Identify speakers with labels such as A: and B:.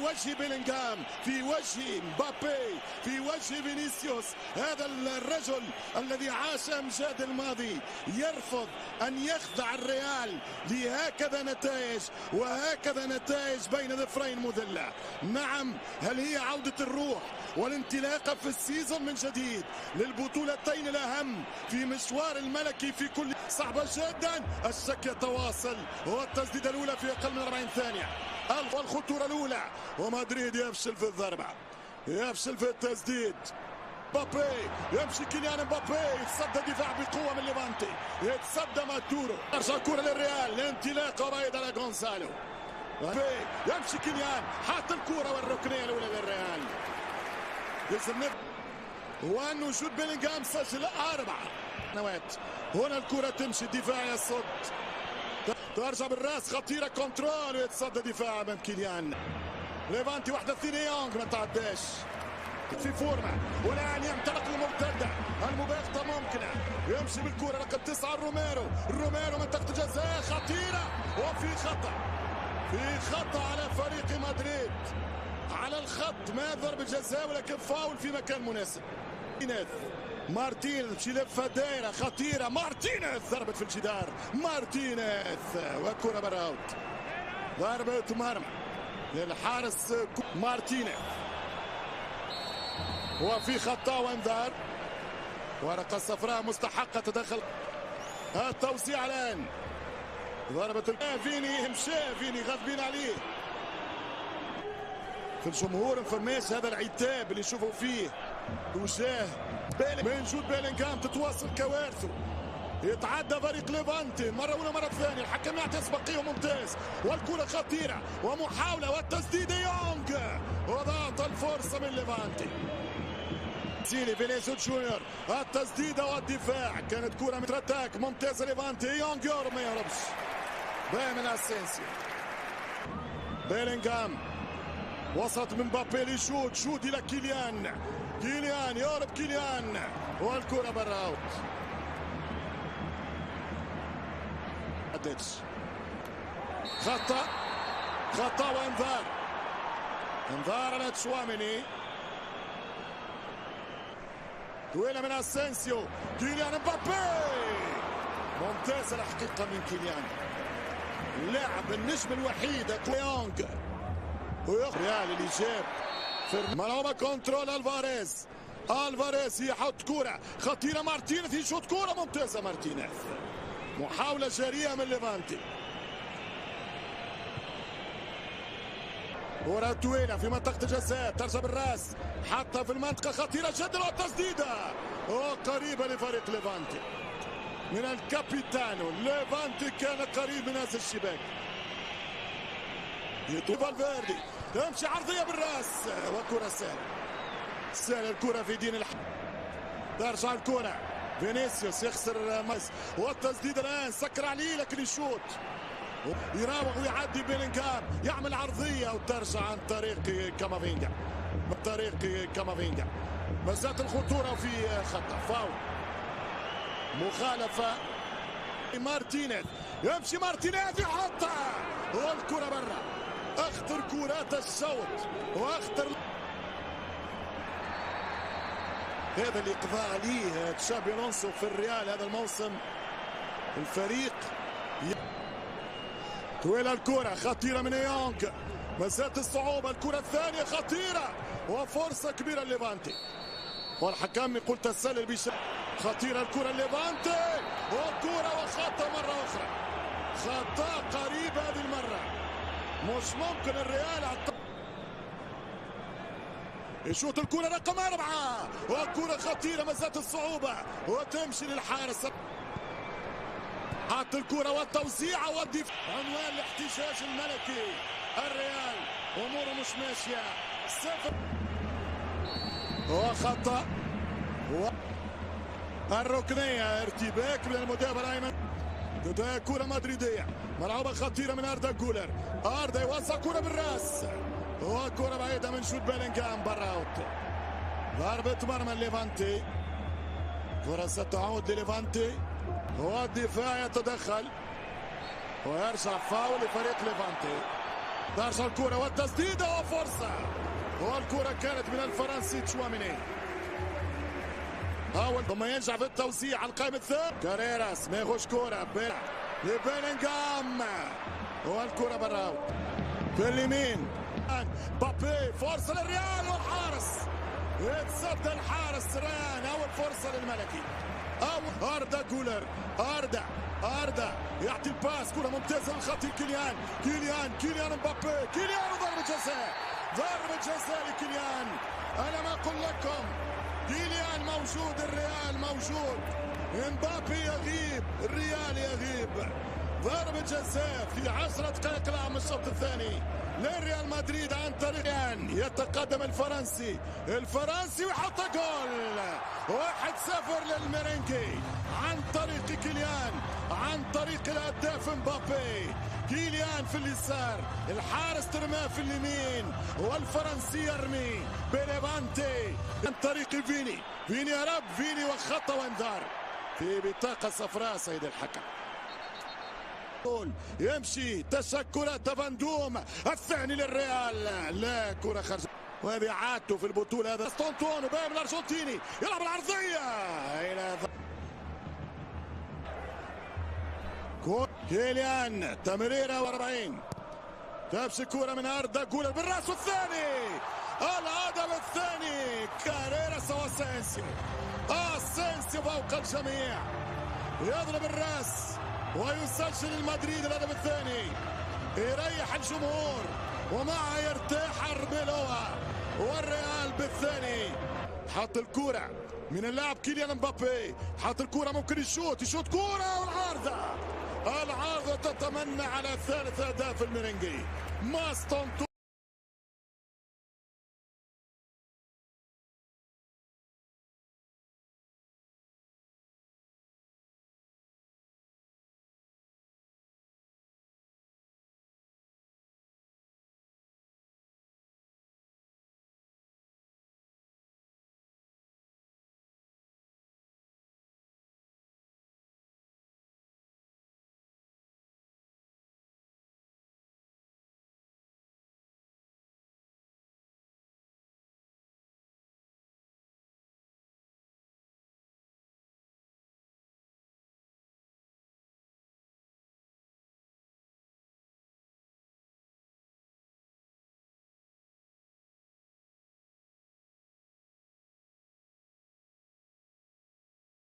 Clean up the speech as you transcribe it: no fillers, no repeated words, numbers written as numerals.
A: وجه بيلينغهام، في وجه مبابي، في وجه فينيسيوس. هذا الرجل الذي عاش أمجاد الماضي يرفض أن يخضع الريال لهكذا نتائج، وهكذا نتائج بين ظفرين مذلة. نعم، هل هي عودة الروح والانطلاقة في السيزون من جديد للبطولتين الأهم في مشوار الملكي في كل صعبة جدا. الشك يتواصل، والتسديدة الأولى في أقل من 40 ثانية، والخطورة الأولى، ومدريد يفشل في الضربة، يفشل في التسديد. مبابي يمشي، كيليان مبابي يتصدى دفاع بقوة من ليفانتي، يتصدى ماتورو، ترجع كرة للريال، الانطلاقة بعيد على غونسالو. يمشي كيليان، حاط الكرة والركنية الأولى للريال. وأن وجود بيلينغهام سجل 4 نوات. هنا الكرة تمشي، الدفاع يصد، ترجع بالراس، خطيرة، كنترول، ويتصدى دفاع أمام كيليان. ليفانتي واحدة ثانية، يونغ ما تعداش في فورمة، والآن ينطلق المرتدة المباغتة ممكنة، يمشي بالكرة رقم 9 روميرو منطقة جزاء خطيرة، وفي خطأ، في خطأ على فريق مدريد على الخط، ما ضربة جزاء ولكن فاول في مكان مناسب. مارتينيز لفة دايرة خطيرة، مارتينيز ضربت في الجدار، مارتينيز وكرة برا اوت، ضربة مرمى للحارس مارتينيز، وفي خطأ وانذار، ورقة صفراء مستحقة. تدخل التوزيع الآن، ضربة فيني، مشى فيني غاضبين عليه في الجمهور، مفماش هذا العتاب اللي نشوفوا فيه وجاه من جود بيلينغهام. تتواصل كوارثه، يتعدى فريق ليفانتي مرة أولى مرة ثانية، الحكم يعطي أسبقية ممتاز، والكرة خطيرة ومحاولة والتسديد، يونغ وضغط الفرصة من ليفانتي. فينيسيوس جونيور، التسديدة والدفاع، كانت كرة مترتاك ممتازة ليفانتي، يونغ يهرب ما يهربش، باهي من اسينسيو. بيلينغهام وسط من مبابي لشوت، شوت إلى كيليان يهرب كيليان، والكرة برا اوت. خطأ وانذار، انذار على تشواميني. دويلة من اسينسيو، كيليان مبابي، ممتازة الحقيقة من كيليان، اللاعب النجم الوحيد يونغ، ريال اللي جاب في ملعوبة كنترول. الفاريز يحط كرة خطيرة، مارتينيز يشوط كرة ممتازة، مارتينيز محاولة جارية من ليفانتي. كرة طويلة في منطقة الجزاء، ترجع بالراس، حتى في المنطقة خطيرة جدا، والتسديدة قريبة لفريق ليفانتي من الكابيتانو. ليفانتي كان قريب من هذا الشباك، يطوف فالفيردي، تمشي عرضية بالراس، وكرة سهلة الكرة في دين الحق. ترجع الكرة، فينيسيوس يخسر مايس، والتسديد الآن سكر عليه لكن يشوط، يراوغ ويعدي بيلينغهام، يعمل عرضية وترجع عن طريق كامافينجا. مسات الخطورة في خطأ، فاول، مخالفة. مارتينيز يمشي، مارتينيز يحطها، والكرة برا. اخطر كرات الشوط واخطر، هذا اللي قضى عليه تشابي الونسو في الريال هذا الموسم. الفريق طويلة، الكرة خطيرة من يونغ، مسات الصعوبة، الكرة الثانية خطيرة وفرصة كبيرة لليفانتي، والحكم يقول تسلل بشكل خطيرة. الكرة ليفانتي، والكرة وخطأ مرة أخرى، خطأ قريب هذه المرة، مش ممكن الريال يشوط الكرة رقم 4، والكرة خطيرة مسات الصعوبة وتمشي للحارس، حط الكرة والتوزيع والدفاع، عنوان الاحتجاج الملكي. الريال اموره مش ماشية، صفر وخطأ، الركنية ارتباك من المدافع الايمن، كرة مدريدية ملعوبة خطيرة من أردا جولر، أردا يوزع كرة بالراس، وكرة بعيدة من شوت بيلينغهام برا اوت، ضربة مرمى ليفانتي، كرة ستعود لليفانتي، والدفاع يتدخل ويرجع فاول لفريق ليفانتي. ترجع الكرة والتسديدة وفرصة، والكرة كانت من الفرنسي تشواميني. حاول ثم ينجح في التوسيع على القائم الثاني. كاريراس ما يخش كرة لبيلينغهام، والكرة براو في اليمين. مبابي فرصة للريال والحارس يتصدى الحارس ريان. أول فرصة للملكي. أول أردا جولر. أردا يعطي الباس. كرة ممتازة للخط. كيليان مبابي. كيليان ضربة جزاء لكيليان. أنا ما أقول لكم كيليان موجود، الريال موجود، مبابي يغيب، الريال يغيب. ضربة جزاء في 10 دقائق لعب الشوط الثاني للريال مدريد عن طريق يتقدم الفرنسي ويحط جول. 1-0 للميرينجي عن طريق كيليان، عن طريق الهداف مبابي. كيليان في اليسار، الحارس ترماه في اليمين، والفرنسي يرمي بليفانتي عن طريق فيني يا رب، فيني وخطة وانذار في بطاقة صفراء سيد الحكم. يمشي تشكلات فاندوم الثاني للريال، لا كرة خارج، وهذه عادته في البطولة. هذا ستونتون باين الارجنتيني يلعب العرضية الى كيليان. تمريرة 40 تمشي كرة من أردا جولر بالراس، والثاني الهدف الثاني. كاريراس واسينسيو فوق الجميع يضرب الراس ويسجل المدريد الهدف الثاني، يريح الجمهور ومعه يرتاح أربيلوها، والريال بالثاني. حط الكرة من اللاعب كيليان مبابي، حط الكرة ممكن يشوت كرة، والعارضة تتمنى على ثالث أهداف الميرينجي.